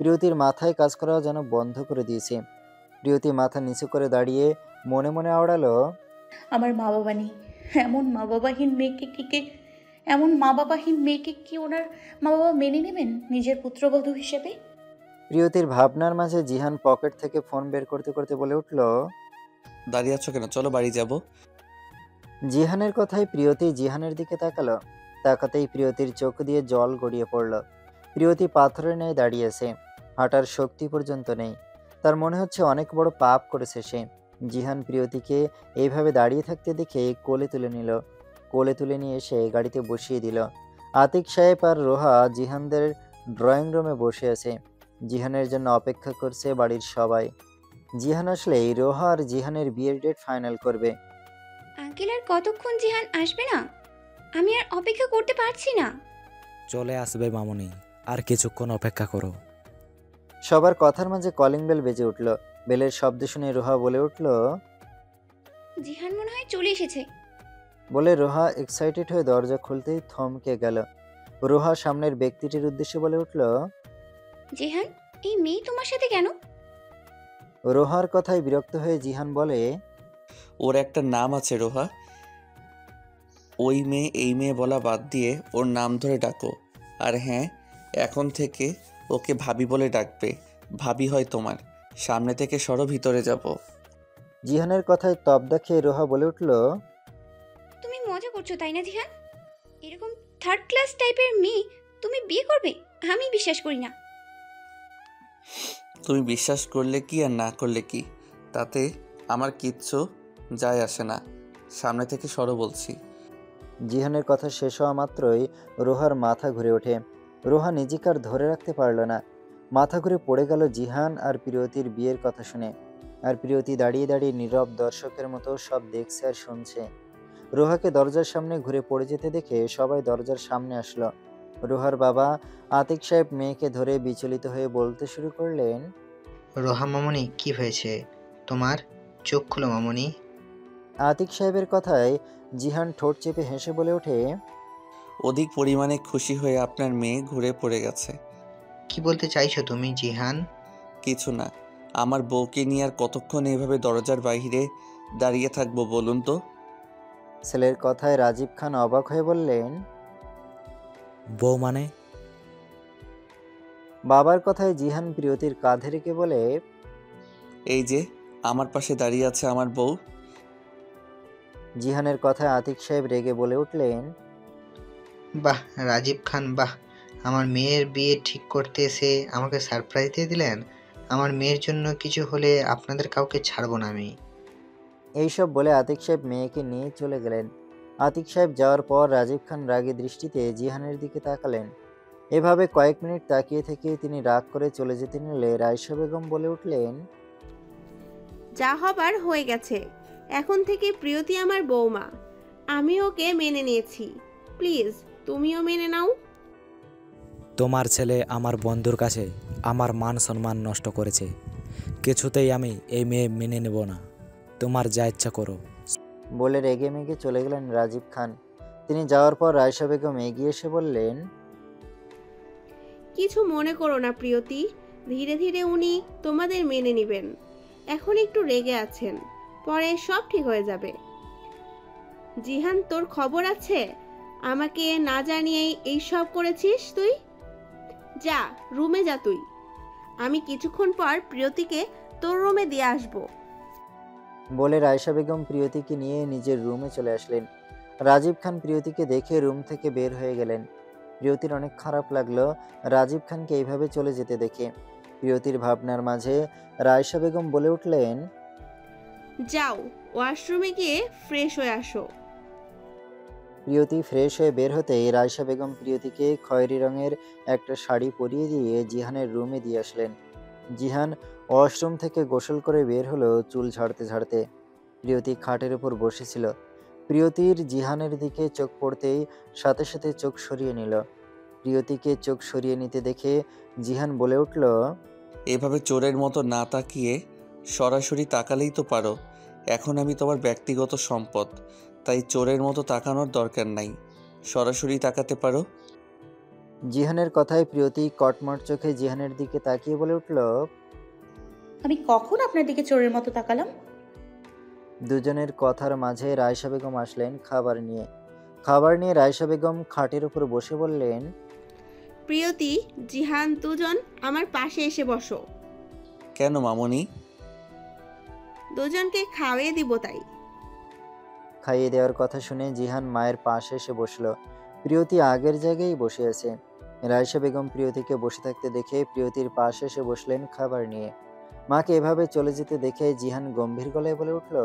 প্রিয়তির মাথায় কাজ করা যেন বন্ধ করে দিয়েছে। প্রিয়তি মাথা নিচু করে দাঁড়িয়ে মনে মনে আওড়ালো, আমার মা বাবা নেই। এমন মা বাবাহীন মেয়েকে এমন মা বাবাহীন মেয়েকে কি ওনার মা বাবা মেনে নেবেন নিজের পুত্রবধূ হিসেবে? প্রিয়তির ভাবনার মাঝে জিহান পকেট থেকে ফোন বের করতে করতে বলে উঠল। দাঁড়িয়ে আছো কেন? চলো বাড়ি যাব। জিহানের কথায় প্রিয়তি জিহানের দিকে তাকালো। তাকাতেই প্রিয়তির চোখ দিয়ে জল গড়িয়ে পড়ল। প্রিয়তি পাথরের ন্যায় দাঁড়িয়েছে, হাঁটার শক্তি পর্যন্ত নেই। তার মনে হচ্ছে অনেক বড় পাপ করেছে সে। জিহান প্রিয়তিকে এইভাবে দাঁড়িয়ে থাকতে দেখে কোলে তুলে নিল। কোলে তুলে নিয়ে এসে গাড়িতে বসিয়ে দিল। আতিক সাহেব আর রোহা জিহানদের ড্রয়িং রুমে বসে আছে। জিহানের জন্য অপেক্ষা করছে বাড়ির সবাই। জিহান আসলেই রোহা আর জিহানের বিয়ের ডেট ফাইনাল করবে। আঙ্কেল আর কতক্ষণ জিহান আসবে না? আমি আর অপেক্ষা করতে পারছি না। চলে আসবে মামুনি, আর কিছুক্ষণ অপেক্ষা করো। সবার কথার মাঝে কলিং বেল বেজে উঠল। বেলের শব্দ শুনে রোহা বলে উঠল। জিহান মনে হয় চলে এসেছে। বলে রোহা এক্সাইটেড হয়ে দরজা খুলতেই থমকে গেল। রোহা সামনের ব্যক্তিটির উদ্দেশ্যে বলে উঠল। জিহান, এই মেয়ে তোমার সাথে কেন? রোহার কথায় বিরক্ত হয়ে জিহান বলে, ওর একটা নাম আছে রোহা। ওই মেয়ে এই মেয়ে বলা বাদ দিয়ে ওর নাম ধরে ডাকো। আর হ্যাঁ, এখন থেকে ওকে ভাবি বলে ডাকবে। ভাবি হয় তোমার। সামনে থেকে সরো, ভিতরে যাব। জিহানের কথায় তবদা খেয়ে রোহা বলে উঠল। তুমি মজা করছো তাই না জিহান? এরকম থার্ড ক্লাস টাইপের মেয়ে তুমি বিয়ে করবে? আমি বিশ্বাস করি না। তুমি বিশ্বাস করলে কি আর না করলে কি, তাতে আমার কিচ্ছু যায় আসে না। সামনে থেকে সরো বলছি। জিহানের কথা শেষ হওয়া মাত্রই রোহার মাথা ঘুরে ওঠে। রোহা নিজেকে আর ধরে রাখতে পারল না। মাথা ঘুরে পড়ে গেল জিহান আর প্রিয়তির বিয়ের কথা শুনে। আর প্রিয়তি দাঁড়িয়ে দাঁড়িয়ে নীরব দর্শকের মতো সব দেখছে আর শুনছে। রোহাকে দরজার সামনে ঘুরে পড়ে যেতে দেখে সবাই দরজার সামনে আসলো। রোহার বাবা আতিক সাহেব মেয়েকে ধরে বিচলিত হয়ে বলতে শুরু করলেন। রোহা মামুনি, কি হয়েছে তোমার? চোখ খুলো মামুনি। আতিক সাহেবের কথায় জিহান ঠোঁট চেপে হেসে বলে ওঠে। অধিক পরিমাণে খুশি হয়ে আপনার মেয়ে ঘুরে পড়ে গেছে। কি বলতে চাইছো তুমি জিহান? কিছু না। আমার বউকে নিয়ে আর কতক্ষণ এভাবে দরজার বাইরে দাঁড়িয়ে থাকবো বলুন তো? ছেলের কথায় রাজীব খান অবাক হয়ে বললেন। বউ মানে? বাবার কথায় জিহান প্রিয়তির কাঁধে রেখে বলে। এই যে আমার পাশে দাঁড়িয়ে আছে আমার বউ। জিহানের কথায় আতিক সাহেব রেগে বলে উঠলেন। বাহ রাজীব খান, বাহ! আমার মেয়ের বিয়ে ঠিক করতে এসে আমাকে সারপ্রাইজ দিয়ে দিলেন। আমার মেয়ের জন্য কিছু হলে আপনাদের কাউকে ছাড়বো না আমি। এইসব বলে আতিক সাহেব মেয়েকে নিয়ে চলে গেলেন। আতিক সাহেব যাওয়ার পর রাজীব খান রাগী দৃষ্টিতে জিহানের দিকে তাকালেন। এভাবে কয়েক মিনিট তাকিয়ে থেকে তিনি রাগ করে চলে যেতে নিলে রায়শা বেগম বলে উঠলেন। যা হবার হয়ে গেছে, এখন থেকে প্রিয়তি আমার বৌমা। আমি ওকে মেনে নিয়েছি, প্লিজ তুমিও মেনে নাও। তোমার ছেলে আমার বন্ধুর কাছে আমার মান সম্মান নষ্ট করেছে। কিছুতেই আমি এই মেয়ে মেনে নেব না। তোমার যা ইচ্ছা করো। বলে রেগে মেগে চলে গেলেন রাজীব খান। তিনি যাওয়ার পর রায়শা বেগম এগিয়ে এসে বললেন। কিছু মনে করো না প্রিয়তি, ধীরে ধীরে উনি তোমাদের মেনে নেবেন। এখন একটু রেগে আছেন, পরে সব ঠিক হয়ে যাবে। জিহান, তোর খবর আছে? আমাকে না জানিয়েই এইসব করেছিস তুই? যা রুমে যা তুই। আমি কিছুক্ষণ পর প্রিয়তিকে তোর রুমে দিয়ে আসবো। বলে রায়শা বেগম প্রিয়তিকে নিয়ে নিজের রুমে চলে আসলেন। রাজীব খান প্রিয়তিকে দেখে রুম থেকে বের হয়ে গেলেন। প্রিয়তির অনেক খারাপ লাগলো রাজীব খানকে এইভাবে চলে যেতে দেখে। প্রিয়তির ভাবনার মাঝে রায়শা বেগম বলে উঠলেন। যাও ওয়াশরুমে গিয়ে ফ্রেশ হয়ে আসো। প্রিয়তি ফ্রেশ হয়ে বের হতেই রায়শা বেগম প্রিয়তিকে খয়েরি রঙের একটা শাড়ি পরিয়ে দিয়ে জিহানের রুমে দিয়ে আসলেন। জিহান ওয়াশরুম থেকে গোসল করে বের হলো চুল ঝাড়তে ঝাড়তে। প্রিয়তি খাটের উপর বসেছিল। প্রিয়তির জিহানের দিকে চোখ পড়তেই সাথে সাথে চোখ সরিয়ে নিল। প্রিয়তিকে চোখ সরিয়ে নিতে দেখে জিহান বলে উঠল। এভাবে চোরের মতো না তাকিয়ে সরাসরি তাকালেই তো পারো। এখন আমি তোমার ব্যক্তিগত সম্পদ, তাই চোরের মতো তাকানোর দরকার নাই। সরাসরি তাকাতে পারো। জিহানের কথায় প্রিয়তি কটমট চোখে জিহানের দিকে তাকিয়ে বলে উঠল, আমি কখন আপনার দিকে চোরের মতো তাকালাম? দুজনের কথার মাঝে রায়শা বেগম আসলেন খাবার নিয়ে রায়শা বেগম খাটের উপর বসে বললেন, প্রিয়তি, জিহান দুজন আমার পাশে এসে বসো। কেন মামুনি? দুজনকে খাওয়িয়ে দিব তাই। খাইয়ে দেওয়ার কথা শুনে জিহান মায়ের পাশে এসে বসল। প্রিয়তি আগের জায়গায় বসে আছে। রায়শা বেগম প্রিয়তিকে বসে থাকতে দেখে প্রিয়তির পাশে এসে বসলেন খাবার নিয়ে। মাকে এভাবে চলে যেতে দেখে জিহান গম্ভীর গলায় বলে উঠল,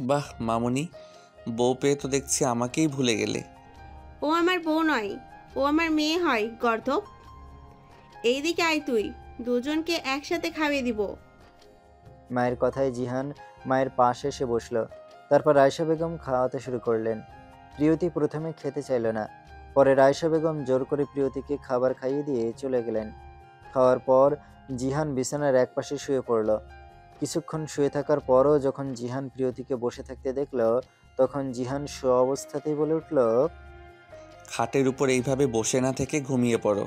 বাহ মামুনি, বউ পেয়ে তো দেখছি আমাকেই ভুলে গেলে। ও আমার বউ নয়, ও আমার মেয়ে হয় গর্ধপ। এইদিকে আয় তুই, দুজনকে একসাথে খাওয়িয়ে দিব। মায়ের কথায় জিহান মায়ের পাশে এসে বসলো। তারপর রায়শা বেগম খাওয়াতে শুরু করলেন। প্রিয়তি প্রথমে খেতে চাইল না, পরে রায়শা বেগম জোর করে প্রিয়তিকে খাবার খাইয়ে দিয়ে চলে গেলেন। খাওয়ার পর জিহান বিছানার একপাশে শুয়ে পড়ল। কিছুক্ষণ শুয়ে থাকার পরও যখন জিহান প্রিয়তিকে বসে থাকতে দেখল, তখন জিহান শোয়া অবস্থাতেই বলে উঠল, খাটের উপর এইভাবে বসে না থেকে ঘুমিয়ে পড়ো।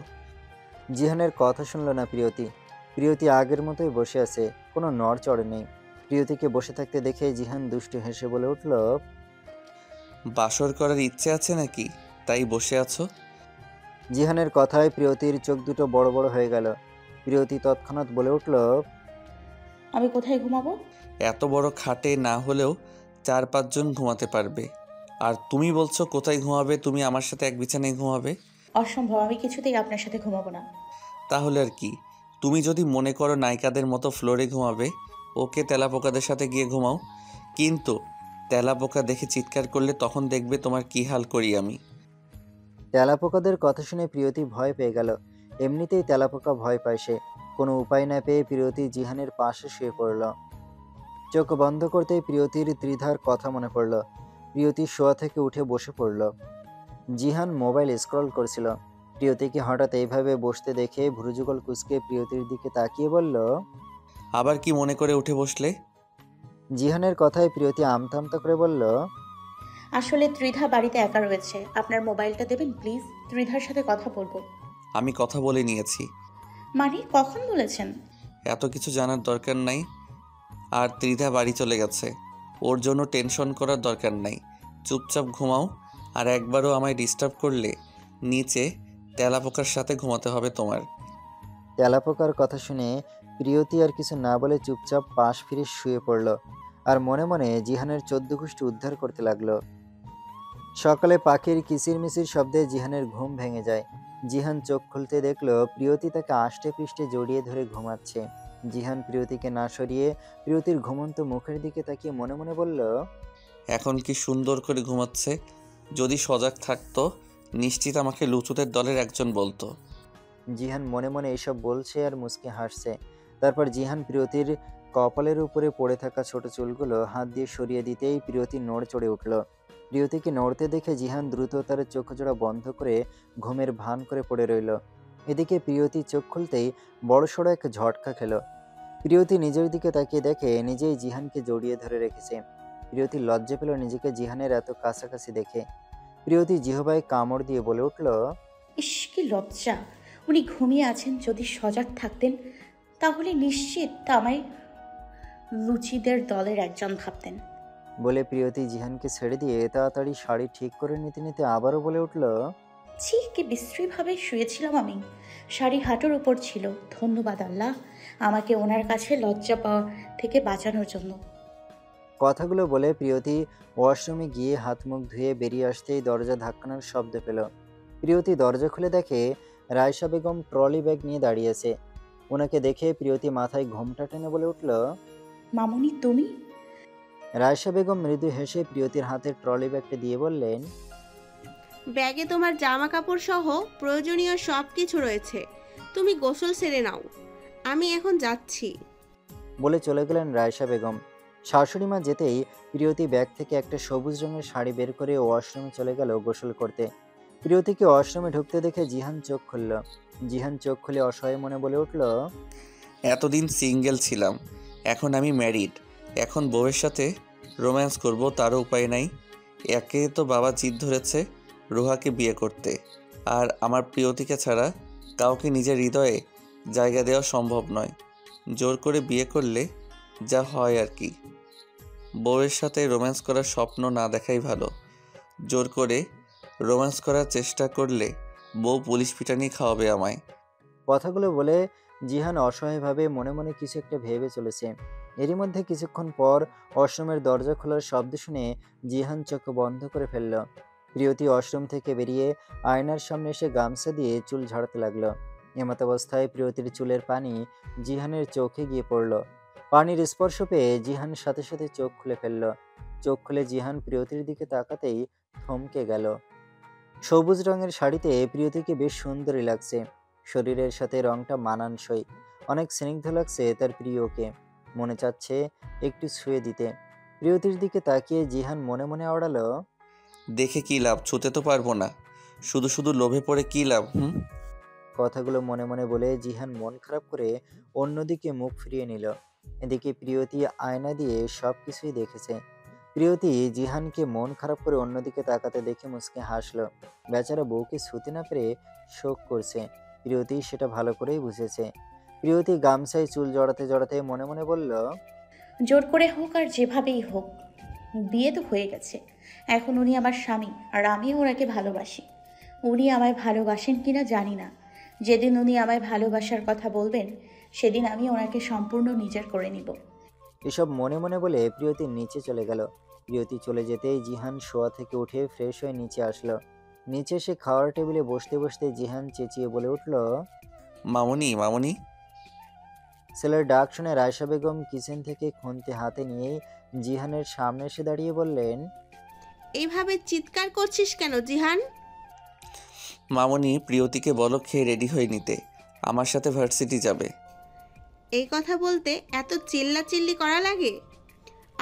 জিহানের কথা শুনল না প্রিয়তি। প্রিয়তি আগের মতোই বসে আছে, কোনো নড়চড় নেই। প্রিয়তিকে বসে থাকতে দেখে জিহান দুষ্টু হেসে বলে উঠল, বাসর করার ইচ্ছে আছে নাকি, তাই বসে আছো? জিহানের কথায় প্রিয়তির চোখ দুটো বড় বড় হয়ে গেল। প্রিয়তি তৎক্ষণাৎ বলে উঠল, আমি কোথায় ঘুমাবো? এত বড় খাটে না হলেও 4-5 জন ঘুমাতে পারবে। আর তুমি বলছো কোথায় ঘুমাবে, তুমি আমার সাথে এক বিছানায় ঘুমাবে? অসম্ভব, আমি কিছুতেই আপনার সাথে ঘুমাবো না। তাহলে আর কি, তুমি যদি মনে করো নায়িকাদের মতো ফ্লোরে ঘুমাবে, ওকে তেলাপোকাদের সাথে গিয়ে ঘুমাও। কিন্তু তেলাপোকা দেখে চিৎকার করলে তখন দেখবে তোমার কি হাল করি আমি। তেলাপোকাদের কথা শুনে প্রিয়তি ভয় পেয়ে গেল। এমনিতেই তেলাপোকা ভয় পায় সে। কোনো উপায় না পেয়ে প্রিয়তি জিহানের পাশে শুয়ে পড়ল। চোখ বন্ধ করতেই প্রিয়তির ত্রিধার কথা মনে পড়ল। প্রিয়তি শোয়া থেকে উঠে বসে পড়ল। জিহান মোবাইল স্ক্রল করছিল। প্রিয়তিকে হঠাৎ এইভাবে বসতে দেখে ভ্রুযুগল কুঁচকে প্রিয়তির দিকে তাকিয়ে বলল, আবার কি মনে করে উঠে বসলে? জিহানের কথায় প্রিয়তি আমতা আমতা করে বলল, আসলে ত্রিধা বাড়িতে একা রয়েছে, আপনার মোবাইলটা দেবেন প্লিজ, ত্রিধার সাথে কথা বলবো। আমি কথা বলে নিয়েছি। মানে কখন বলেছেন? এত কিছু জানার দরকার নাই। আর ত্রিধা বাড়ি চলে গেছে, ওর জন্য টেনশন করার দরকার নাই। চুপচাপ ঘুমাও। আর একবারও আমায় ডিস্টার্ব করলে নিচে তেলাপোকার সাথে ঘুমাতে হবে তোমার। তেলাপোকার কথা শুনে প্রিয়তি আর কিছু না বলে চুপচাপ পাশ ফিরে শুয়ে পড়ল। আর মনে মনে জিহানের 14 গোষ্ঠী উদ্ধার করতে লাগলো। সকালে পাখির কিচিরমিচির শব্দে জিহানের ঘুম ভেঙে যায়। জিহান চোখ খুলতে দেখলো প্রিয়তি তাকে আষ্টে পৃষ্ঠে জড়িয়ে ধরে ঘুমাচ্ছে। জিহান প্রিয়তিকে না সরিয়ে প্রিয়তির ঘুমন্ত মুখের দিকে তাকিয়ে মনে মনে বলল, এখন কি সুন্দর করে ঘুমাচ্ছে। যদি সজাগ থাকতো নিশ্চিত আমাকে লুচুদের দলের একজন বলতো। জিহান মনে মনে এসব বলছে আর মুচকে হাসছে। তারপর জিহান প্রিয়তির কপালের উপরে পড়ে থাকা ছোট চুলগুলো হাত দিয়ে সরিয়ে দিতেই প্রিয়তি নড়ে চড়ে উঠল। প্রিয়তিকে নড়তে দেখে জিহান দ্রুত তার চোখ জোড়া বন্ধ করে ঘুমের ভান করে পড়ে রইল। এদিকে প্রিয়তি চোখ খুলতেই বড়সড় এক ঝটকা খেল। প্রিয়তি নিজের দিকে তাকিয়ে দেখে নিজেই জিহানকে জড়িয়ে ধরে রেখেছে। প্রিয়তি লজ্জা পেল নিজেকে জিহানের এত কাছাকাছি দেখে। প্রিয়তি জিহবায় কামড় দিয়ে বলে উঠল, ইস কি লজ্জা! উনি ঘুমিয়ে আছেন, যদি সজাগ থাকতেন তাহলে নিশ্চিত আমায় লুচিদের দলের একজন ভাবতেন। বলে প্রিয়তি জিহানকে ছেড়ে দিয়ে তাড়াতাড়ি শাড়ি ঠিক করে নিতে নিতে আবারও বলে উঠল, ছি, কি বিশ্রীভাবে শুয়েছিলাম আমি। শাড়ি হাঁটুর উপর ছিল। ধন্যবাদ আল্লাহ আমাকে ওনার কাছে লজ্জা পাওয়া থেকে বাঁচানোর জন্য। কথাগুলো বলে প্রিয়তি ওয়াশরুমে গিয়ে হাত মুখ ধুয়ে বেরিয়ে আসতেই দরজা ধাক্কানোর শব্দ পেল। প্রিয়তি দরজা খুলে দেখে রায়শা বেগম ট্রলি ব্যাগ নিয়ে দাঁড়িয়েছে। ওনাকে দেখে প্রিয়তি মাথায় ঘোমটা টেনে বলে উঠল, মামুনি তুমি? রায়শা বেগম মৃদু হেসে প্রিয়তির হাতে ট্রলি ব্যাগটা দিয়ে বললেন, ব্যাগে তোমার জামা কাপড় সহ প্রয়োজনীয় সব কিছু রয়েছে, তুমি গোসল সেরে নাও, আমি এখন যাচ্ছি। বলে চলে গেলেন রায়শা বেগম। শাশুড়ি মা যেতেই প্রিয়তি ব্যাগ থেকে একটা সবুজ রঙের শাড়ি বের করে ওয়াশরুমে চলে গেল গোসল করতে। প্রিয়তিকে ওয়াশরুমে ঢুকতে দেখে জিহান চোখ খুলল। জিহান চোখ খুলে অসহায় মনে বলে উঠল, এতদিন সিঙ্গেল ছিলাম, এখন আমি ম্যারিড। এখন বউয়ের সাথে রোম্যান্স করব, তারও উপায় নাই। একে তো বাবা জিদ ধরেছে রোহাকে বিয়ে করতে, আর আমার প্রিয়তিকে ছাড়া কাউকে নিজের হৃদয়ে জায়গা দেওয়া সম্ভব নয়। জোর করে বিয়ে করলে যা হয় আর কি। বউয়ের সাথে রোম্যান্স করার স্বপ্ন না দেখাই ভালো। জোর করে রোম্যান্স করার চেষ্টা করলে বউ পুলিশ পিটানি খাওয়াবে আমায়। কথাগুলো বলে জিহান অসহায়ভাবে মনে মনে কিছু একটা ভেবে চলেছে। এরই মধ্যে কিছুক্ষণ পর ওয়াশরুমের দরজা খোলার শব্দ শুনে জিহান চোখ বন্ধ করে ফেলল। প্রিয়তি ওয়াশরুম থেকে বেরিয়ে আয়নার সামনে এসে গামছা দিয়ে চুল ঝাড়তে লাগলো। এমতাবস্থায় প্রিয়তির চুলের পানি জিহানের চোখে গিয়ে পড়ল। পানির স্পর্শ পেয়ে জিহান সাথে সাথে চোখ খুলে ফেলল। চোখ খুলে জিহান প্রিয়তির দিকে তাকাতেই থমকে গেল। সবুজ রঙের শাড়িতে প্রিয়তিকে বেশ সুন্দরী লাগছে। শরীরের সাথে রংটা মানানসই। অনেক স্নিগ্ধ লাগছে তার প্রিয়কে। মনে চাচ্ছে একটু ছুঁয়ে দিতে। প্রিয়তির দিকে তাকিয়ে জিহান মনে মনে আওড়ালো, দেখে কি লাভ, ছুতে তো পারবো না। শুধু শুধু লোভে পড়ে কি লাভ? কথাগুলো মনে মনে বলে জিহান মন খারাপ করে অন্যদিকে মুখ ফিরিয়ে নিল। এদিকে প্রিয়তি আয়না দিয়ে সবকিছুই দেখেছে। প্রিয়তি জিহানকে মন খারাপ করে অন্যদিকে তাকাতে দেখে মুচকে হাসলো। বেচারা বউকে ছুতে না পেরে শোক করছে। প্রিয়তি সেটা ভালো করেই বুঝেছে। প্রিয়তি গামছায় চুল জড়াতে জড়াতে মনে মনে বলল, জোর করে হোক আর যেভাবেই হোক, বিয়ে তো হয়ে গেছে। এখন উনি আমার স্বামী আর আমিও ওনাকে ভালোবাসি। উনি আমায় ভালোবাসেন কিনা জানি না। যেদিন উনি আমায় ভালোবাসার কথা বলবেন সেদিন আমি ওনাকে সম্পূর্ণ নিজের করে নিব। এসব মনে মনে বলে প্রিয়তি নিচে চলে গেল। প্রিয়তি চলে যেতেই জিহান শোয়া থেকে উঠে ফ্রেশ হয়ে নিচে আসলো। নিচে এসে খাওয়ার টেবিলে বসতে বসতে জিহান চেঁচিয়ে বলে উঠল, মামুনি, মামুনি। ছেলের ডাক শুনে রায়শা বেগম কিচেন থেকে খুন্তি হাতে নিয়েই জিহানের সামনে এসে দাঁড়িয়ে বললেন, এইভাবে চিৎকার করছিস কেন জিহান? মামুনি, প্রিয়তিকে বলো খেয়ে রেডি হয়ে নিতে, আমার সাথে ভার্সিটি যাবে। এই কথা বলতে এত চিল্লাচিল্লি করা লাগে?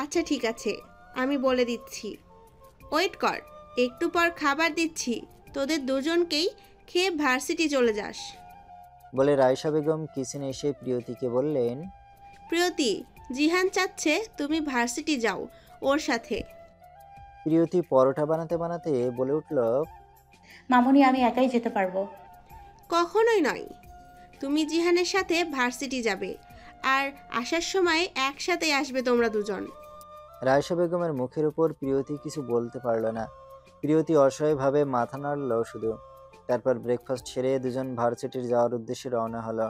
আচ্ছা ঠিক আছে, আমি বলে দিচ্ছি। ওয়েট কর, একটু পর খাবার দিচ্ছি। তোদের দুজনকেই খেয়ে ভার্সিটি চলে যাস। বলে রায়শা বেগম কিচেনে এসে প্রিয়তিকে বললেন, প্রিয়তি, জিহান চাচ্ছে তুমি ভার্সিটি যাও ওর সাথে। প্রিয়তি পরোটা বানাতে বানাতে বলে উঠল, মামুনি, আমি একাই যেতে পারবো। কখনোই নয়, তুমি জিহানের সাথে ভার্সিটি যাবে আর আসার সময় একসাথে আসবে তোমরা দুজন। রায়শা বেগমের মুখের উপর প্রিয়তি কিছু বলতে পারল না। প্রিয়তি অসহায়ভাবে মাথা নাড়ল শুধু। তারপর ব্রেকফাস্ট সেরে দুজন ভার্সিটির যাওয়ার উদ্দেশ্যে রওনা হলো।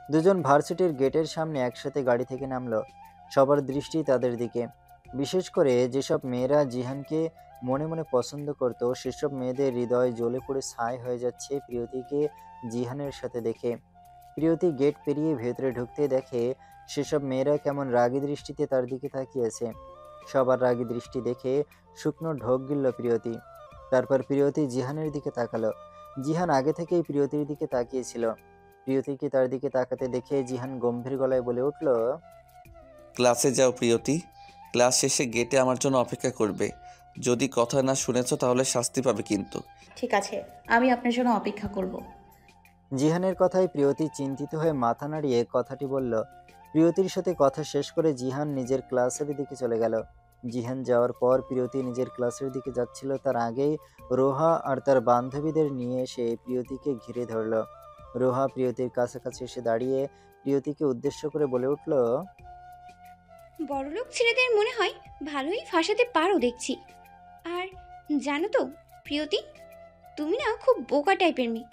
দুজন ভার্সিটির গেটের সামনে একসাথে গাড়ি থেকে নামলো। সবার দৃষ্টি তাদের দিকে। বিশেষ করে যেসব মেয়েরা জিহানকে মনে মনে পছন্দ করত, সেসব মেয়েদের হৃদয় জ্বলে পড়ে ছাই হয়ে যাচ্ছে প্রিয়তিকে জিহানের সাথে দেখে। প্রিয়তি গেট পেরিয়ে ভেতরে ঢুকতে দেখে সেসব মেয়েরা কেমন রাগী দৃষ্টিতে তার দিকে তাকিয়েছে। সবার রাগী দৃষ্টি দেখে শুকনো ঢোক গিলল প্রিয়তি। তারপর প্রিয়তি জিহানের দিকে তাকালো। জিহান আগে থেকেই প্রিয়তির দিকে তাকিয়েছিল। প্রিয়তিকে তার দিকে তাকাতে দেখে জিহান গম্ভীর গলায় বলে উঠল, ক্লাসে যাও প্রিয়তি, ক্লাস শেষে গেটে আমার জন্য অপেক্ষা করবে। যদি কথা না শুনেছ তাহলে শাস্তি পাবে কিন্তু। ঠিক আছে, আমি আপনার জন্য অপেক্ষা করব। জিহানের কথায় প্রিয়তি চিন্তিত হয়ে মাথা নাড়িয়ে কথাটি বলল। প্রিয়তির সাথে কথা শেষ করে জিহান নিজের ক্লাসের দিকে চলে গেল। জিহান যাওয়ার পর প্রিয়তি নিজের ক্লাসের দিকে যাচ্ছিল, তার আগেই রোহা আর তার বান্ধবীদের নিয়ে এসে প্রিয়তিকে ঘিরে ধরল। রোহা প্রিয়তির কাছাকাছি এসে দাঁড়িয়ে প্রিয়তিকে উদ্দেশ্য করে বলে উঠল, বড়লোক ছেলেদের মনে হয় ভালোই ফাঁসাতে পারো দেখছি। আর জানো তো প্রিয়তি, তুমি না খুব বোকা টাইপের মেয়ে।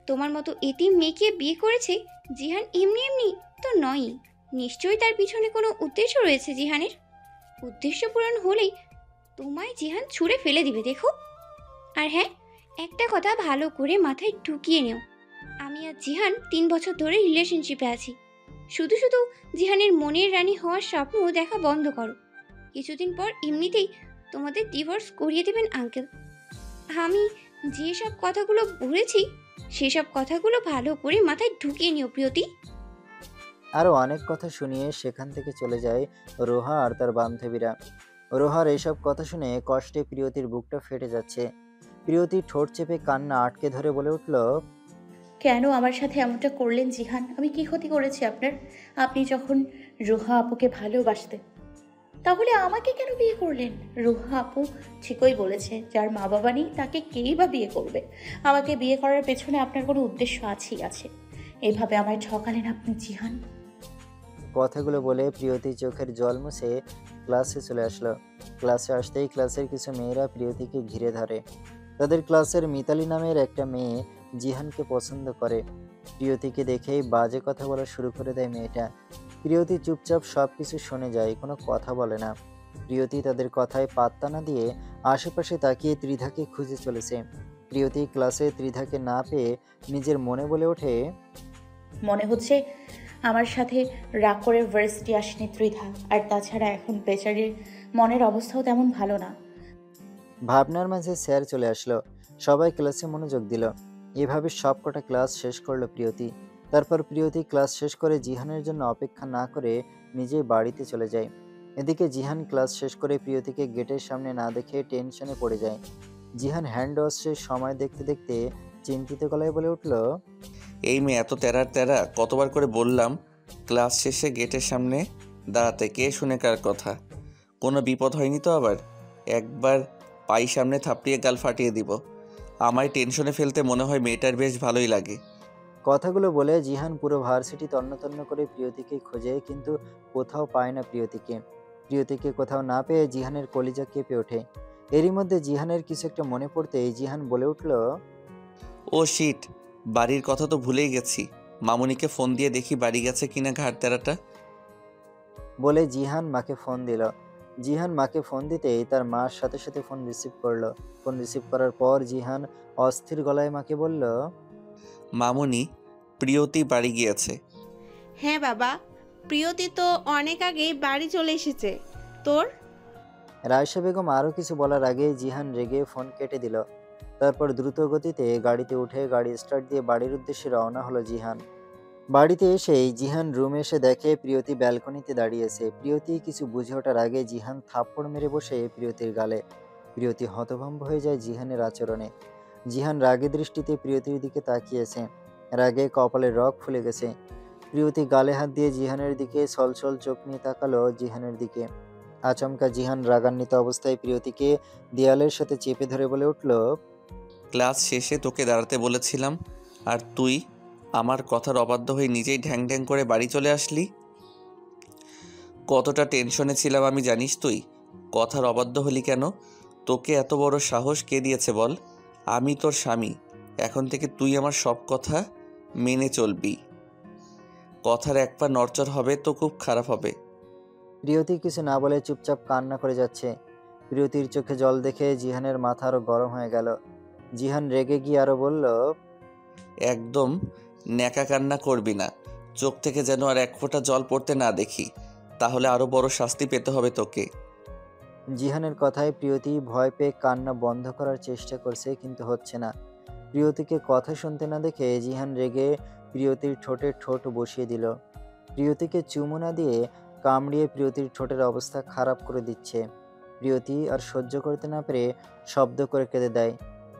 তোমার মতো এতিম মেয়েকে বিয়ে করেছে জিহান এমনি এমনি তো নয়ই। নিশ্চয়ই তার পিছনে কোনো উদ্দেশ্য রয়েছে জিহানের। উদ্দেশ্য পূরণ হলেই তোমায় জিহান ছুঁড়ে ফেলে দিবে দেখো। আর হ্যাঁ, একটা কথা ভালো করে মাথায় ঢুকিয়ে নিও, আমি আর জিহান 3 বছর ধরে রিলেশনশিপে আছি। শুধু শুধু জিহানের মনের রানী হওয়ার স্বপ্ন দেখা বন্ধ করো। কিছুদিন পর এমনিতেই তোমাদের ডিভোর্স করিয়ে দেবেন আঙ্কেল। আমি যেসব কথাগুলো বলেছি সেসব কথাগুলো ভালো করে মাথায় ঢুকিয়ে নিও প্রিয়তি। আরও অনেক কথা শুনিয়ে সেখান থেকে চলে যায় রোহা আর তার বান্ধবীরা। রোহার এইসব কথা শুনে কষ্টে প্রিয়তির বুকটা ফেটে যাচ্ছে। প্রিয়তি ঠোঁট চেপে কান্না আটকে ধরে বলে উঠল, কেন আমার সাথে এমনটা করলেন জিহান? আমি কি ক্ষতি করেছি আপনার? আপনি যখন রোহা আপুকে ভালোবাসতেন তাহলে আমাকে কেন বিয়ে করলেন? রুহা আপু ঠিকই বলেছে, যার মা বাবা নেই তাকে কেই বা বিয়ে করবে। আমাকে বিয়ে করার পেছনে আপনার কোনো উদ্দেশ্য আছেই আছে। এভাবে আমায় ঠকালেন আপনি জিহান। কথাগুলো বলে প্রিয়তি চোখের জল মুছে ক্লাসে চলে আসলো। ক্লাসে আসতেই ক্লাসের কিছু মেয়েরা প্রিয়তিকে ঘিরে ধরে। তাদের ক্লাসের মিতালি নামের একটা মেয়ে জিহানকে পছন্দ করে। প্রিয়তিকে দেখেই বাজে কথা বলা শুরু করে দেয় মেয়েটা। প্রিয়তি চুপচাপ সব কিছু শুনে যায়, কোনো কথা বলে না। প্রিয়তি তাদের কথায় পাত্তা না দিয়ে আশেপাশে তাকিয়ে ত্রিধাকে খুঁজে চলেছে। প্রিয়তি ক্লাসে ত্রিধাকে না পেয়ে নিজের মনে বলে ওঠে, মনে হচ্ছে আমার সাথে রাগ করে ভার্সিটি আসেনি ত্রিধা। আর তাছাড়া এখন বেচারির মনের অবস্থাও তেমন ভালো না। ভাবনার মাঝে স্যার চলে আসলো। সবাই ক্লাসে মনোযোগ দিল। এভাবে সবকটা ক্লাস শেষ করলো প্রিয়তি। তারপর প্রিয়তি ক্লাস শেষ করে জিহানের জন্য অপেক্ষা না করে নিজেই বাড়িতে চলে যায়। এদিকে জিহান ক্লাস শেষ করে প্রিয়তিকে গেটের সামনে না দেখে টেনশনে পড়ে যায়। জিহান হ্যান্ড ওয়াশের সময় দেখতে দেখতে চিন্তিত গলায় বলে উঠল, এই মেয়ে এত তেরার তেরা, কতবার করে বললাম ক্লাস শেষে গেটের সামনে দাঁড়াতে, কে শুনে কার কথা? কোনো বিপদ হয়নি তো আবার? একবার পাই সামনে থাপড়িয়ে গাল ফাটিয়ে দিব। আমায় টেনশনে ফেলতে মনে হয় মেয়েটার বেশ ভালোই লাগে। কথাগুলো বলে জিহান পুরো ভার্সিটি তন্ন তন্ন করে প্রিয়তিকে খোঁজে, কিন্তু কোথাও পায় না প্রিয়তিকে। প্রিয়তিকে কোথাও না পেয়ে জিহানের কলিজা কেঁপে ওঠে। এরই মধ্যে জিহানের কিছু একটা মনে পড়তেই জিহান বলে উঠল, ও শিট, বাড়ির কথা তো ভুলেই গেছি। মামুনিকে ফোন দিয়ে দেখি বাড়ি গেছে কিনা ঘাড় তেরাটা। বলে জিহান মাকে ফোন দিল। জিহান মাকে ফোন দিতেই তার মার সাথে সাথে ফোন রিসিভ করলো। ফোন রিসিভ করার পর জিহান অস্থির গলায় মাকে বলল, মামুনি, প্রিয়তি বাড়ি গিয়েছে। হ্যাঁ বাবা, প্রিয়তি তো অনেক আগেই বাড়ি চলে এসেছে। তোর? রায়শা বেগম আরও কিছু বলার আগে জিহান রেগে ফোন কেটে দিল। তারপর দ্রুত গতিতে গাড়িতে উঠে গাড়ি স্টার্ট দিয়ে বাড়ির উদ্দেশ্যে রওনা হলো জিহান। বাড়িতে এসেই জিহান রুমে এসে দেখে প্রিয়তি ব্যালকনিতে দাঁড়িয়েছে। প্রিয়তি কিছু বুঝে ওঠার আগে জিহান থাপ্পড় মেরে বসে প্রিয়তির গালে। প্রিয়তি হতভম্ব হয়ে যায় জিহানের আচরণে। জিহান রাগে দৃষ্টিতে প্রিয়তির দিকে তাকিয়েছে। রাগে কপালের রগ ফুলে গেছে। প্রিয়তি গালে হাত দিয়ে জিহানের দিকে ছলছল চোখ নিয়ে তাকালো জিহানের দিকে। আচমকা জিহান রাগান্বিত অবস্থায় প্রিয়তিকে দেয়ালের সাথে চেপে ধরে বলে উঠল, ক্লাস শেষে তোকে দাঁড়াতে বলেছিলাম, আর তুই আমার কথার অবাধ্য হয়ে নিজেই ঢ্যাং ঢ্যাং করে বাড়ি চলে আসলি। কতটা টেনশনে ছিলাম আমি জানিস তুই? কথার অবাধ্য হলি কেন? তোকে এত বড় সাহস কে দিয়েছে বল? আমি তোর স্বামী, এখন থেকে তুই আমার সব কথা মেনে চলবি। কথার এক পা নড়চড় হবে তো খুব খারাপ হবে। প্রিয়তি কিছু না বলে চুপচাপ কান্না করে যাচ্ছে। প্রিয়তির চোখে জল দেখে জিহানের মাথা আরো গরম হয়ে গেল। জিহান রেগে গিয়ে আরো বলল, একদম ন্যাকা কান্না করবি না। চোখ থেকে যেন আর এক ফোঁটা জল পড়তে না দেখি, তাহলে আরো বড় শাস্তি পেতে হবে তোকে। জিহানের কথায় প্রিয়তি ভয় পেয়ে কান্না বন্ধ করার চেষ্টা করছে, কিন্তু হচ্ছে না। প্রিয়তিকে কথা শুনতে না দেখে জিহান রেগে প্রিয়তির ঠোঁটে ঠোঁট বসিয়ে দিল। প্রিয়তিকে চুমু না দিয়ে কামড়িয়ে প্রিয়তির ঠোঁটের অবস্থা খারাপ করে দিচ্ছে। প্রিয়তি আর সহ্য করতে না পেরে শব্দ করে কেঁদে দেয়।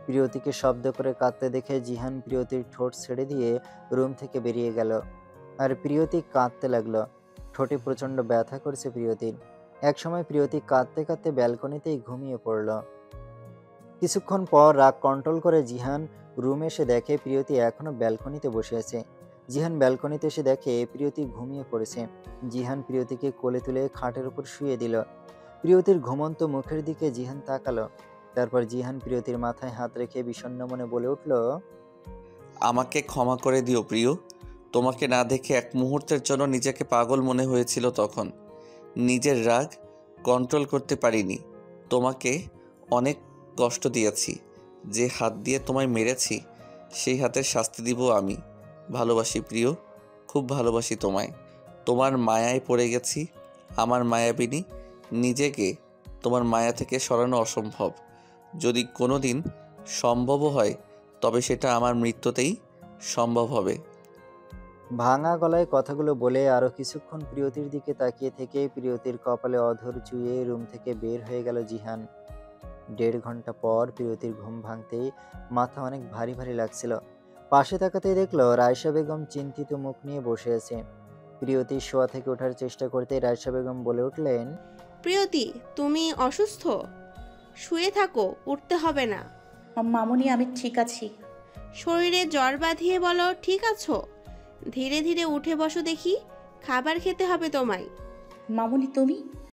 প্রিয়তিকে শব্দ করে কাঁদতে দেখে জিহান প্রিয়তির ঠোঁট ছেড়ে দিয়ে রুম থেকে বেরিয়ে গেল। আর প্রিয়তি কাঁদতে লাগলো। ঠোঁটে প্রচণ্ড ব্যথা করছে প্রিয়তির। একসময় প্রিয়তি কাঁদতে কাঁদতে ব্যালকনিতেই ঘুমিয়ে পড়ল। কিছুক্ষণ পর রাগ কন্ট্রোল করে জিহান রুমে এসে দেখে প্রিয়তি এখনো ব্যালকনিতে বসে আছে। জিহান ব্যালকনিতে এসে দেখে প্রিয়তি ঘুমিয়ে পড়েছে। জিহান প্রিয়তিকে কোলে তুলে খাটের উপর শুয়ে দিল। প্রিয়তির ঘুমন্ত মুখের দিকে জিহান তাকালো। তারপর জিহান প্রিয়তির মাথায় হাত রেখে বিষণ্ণ মনে বলে উঠল, আমাকে ক্ষমা করে দিও প্রিয়। তোমাকে না দেখে এক মুহূর্তের জন্য নিজেকে পাগল মনে হয়েছিল তখন। নিজের রাগ কন্ট্রোল করতে পারিনি। তোমাকে অনেক কষ্ট দিয়েছি। যে হাত দিয়ে তোমায় মেরেছি সেই হাতের শাস্তি দিব আমি। ভালোবাসি প্রিয়, খুব ভালোবাসি তোমায়। তোমার মায়ায় পড়ে গেছি। আমার মায়াবিনী, নিজেকে তোমার মায়া থেকে সরানো অসম্ভব। যদি কোনো দিন সম্ভবও হয় তবে সেটা আমার মৃত্যুতেই সম্ভব হবে। ভাঙা গলায় কথাগুলো বলে আরো কিছুক্ষণ প্রিয়তির দিকে তাকিয়ে থেকে প্রিয়তির কপালে অধর চুয়ে রুম থেকে বের হয়ে গেল জিহান। 1.5 ঘন্টা পর প্রিয়তির ঘুম ভাঙতেই মাথা অনেক ভারী ভারী লাগছিল। পাশে তাকাতেই দেখলো রায়শা বেগম চিন্তিত মুখ নিয়ে বসে আছে। প্রিয়তি শোয়া থেকে ওঠার চেষ্টা করতে রায়শা বেগম বলে উঠলেন, প্রিয়তি, তুমি অসুস্থ? শুয়ে থাকো, উঠতে হবে না। মামুনি আমি ঠিক আছি। শরীরে জ্বর বাঁধিয়ে বলো ঠিক আছো। ধীরে ধীরে উঠে বসো দেখি, খাবার খেতে হবে তোমায়। মামুনি তুমি?